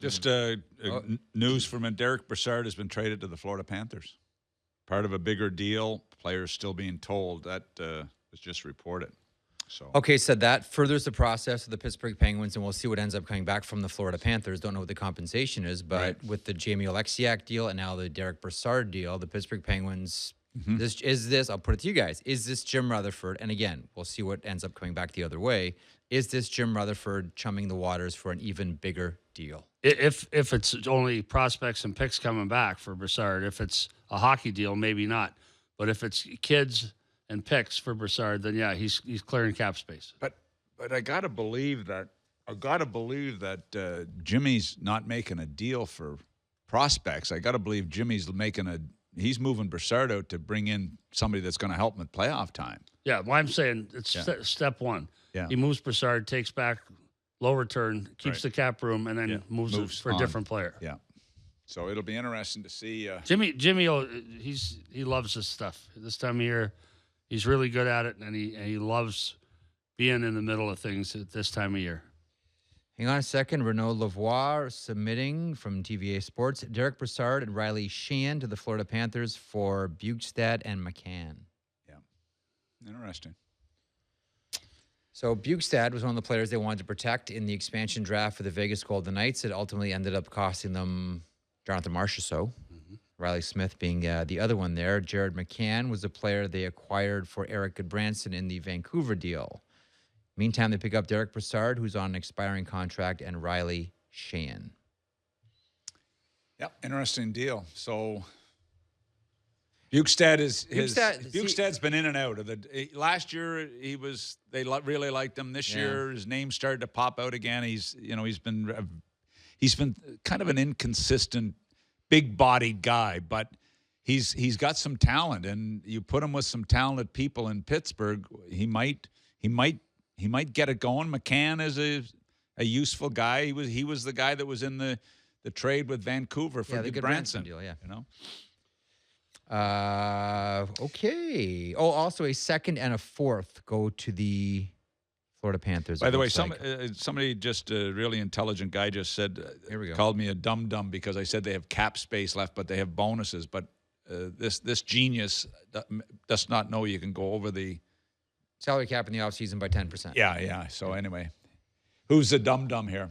Just news from Derick Brassard has been traded to the Florida Panthers. Part of a bigger deal. Players still being told. That was just reported. So Okay, so that furthers the process of the Pittsburgh Penguins, and we'll see what ends up coming back from the Florida Panthers. Don't know what the compensation is, but with the Jamie Oleksiak deal and now the Derick Brassard deal, the Pittsburgh Penguins, I'll put it to you guys, is this Jim Rutherford, and again, we'll see what ends up coming back the other way, is this Jim Rutherford chumming the waters for an even bigger deal? If it's only prospects and picks coming back for Brassard, if it's a hockey deal, maybe not. But if it's kids and picks for Brassard, then yeah, he's clearing cap space. But I gotta believe that Jimmy's not making a deal for prospects. I gotta believe he's moving Brassard out to bring in somebody that's going to help him at playoff time. Yeah, well, I'm saying it's step one. Yeah. He moves Brassard, takes back low return, keeps the cap room, and then moves it for a different player. Yeah. So it'll be interesting to see. Jimmy, he loves this stuff. This time of year, he's really good at it, and he loves being in the middle of things at this time of year. Hang on a second. Renaud Lavoie submitting from TVA Sports. Derick Brassard and Riley Sheahan to the Florida Panthers for Bjugstad and McCann. Yeah. Interesting. So Bjugstad was one of the players they wanted to protect in the expansion draft for the Vegas Golden Knights. It ultimately ended up costing them Jonathan Marchessault. Riley Smith being the other one there. Jared McCann was a player they acquired for Eric Goodbranson in the Vancouver deal. Meantime, they pick up Derick Brassard, who's on an expiring contract, and Riley Sheahan. Yep, interesting deal. So Bjugstad's been in and out of the. Last year they really liked him. This year his name started to pop out again. He's been kind of an inconsistent, big-bodied guy, but he's got some talent, and you put him with some talented people in Pittsburgh, he might get it going. McCann is a useful guy. He was the guy that was in the trade with Vancouver for the Branson deal. Yeah, you know. Okay. Oh, also a second and a fourth go to the Florida Panthers. By the way, somebody just a really intelligent guy just said, here we go, called me a dum-dum because I said they have cap space left, but they have bonuses. But this genius does not know you can go over the salary cap in the offseason by 10%. Yeah. So anyway, who's the dum-dum here?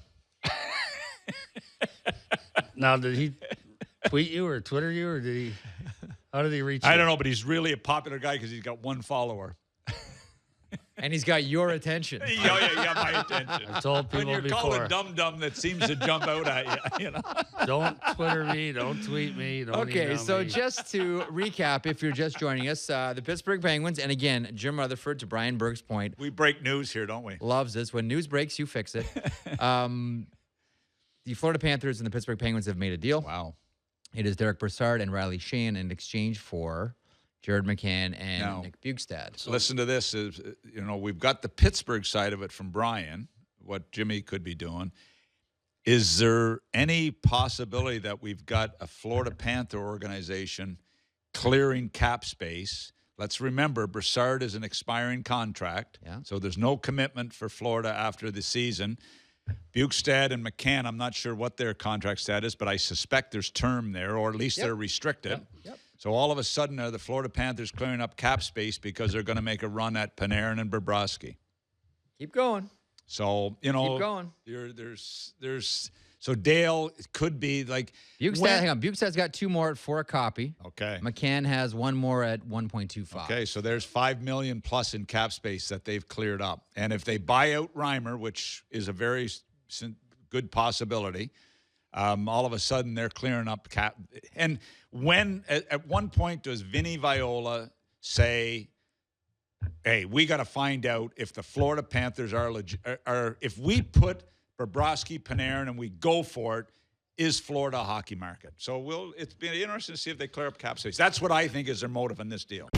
Now, did he tweet you or Twitter you, or how did he reach you? I don't know, but he's really a popular guy because he's got one follower. And he's got your attention. Yeah, my attention. I told people when you're before. calling dum-dum that seems to jump out at you, Don't Twitter me. Don't tweet me. Don't Okay, so me. just to recap, if you're just joining us, the Pittsburgh Penguins, and again, Jim Rutherford, to Brian Burke's point. We break news here, don't we? Loves this. When news breaks, you fix it. The Florida Panthers and the Pittsburgh Penguins have made a deal. Wow. It is Derick Brassard and Riley Sheahan in exchange for Jared McCann and Nick Bjugstad. So listen to this. We've got the Pittsburgh side of it from Brian, what Jimmy could be doing. Is there any possibility that we've got a Florida Panther organization clearing cap space? Let's remember, Brassard is an expiring contract, so there's no commitment for Florida after the season. Bjugstad and McCann, I'm not sure what their contract status, but I suspect there's term there, or at least they're restricted. Yep. So all of a sudden, are the Florida Panthers clearing up cap space because they're going to make a run at Panarin and Bobrovsky? Keep going. So, keep going. So Dale could be like Bjugstad. Hang on, Bjugstad's got 2 more for a copy. Okay. McCann has 1 more at 1.25. Okay, so there's $5 million plus in cap space that they've cleared up, and if they buy out Reimer, which is a very good possibility, all of a sudden they're clearing up cap. And when at one point does Vinny Viola say, hey, we got to find out if the Florida Panthers are if we put Bobrovsky, Panarin, and we go for it, is Florida a hockey market? So it's been interesting to see if they clear up cap space. That's what I think is their motive in this deal.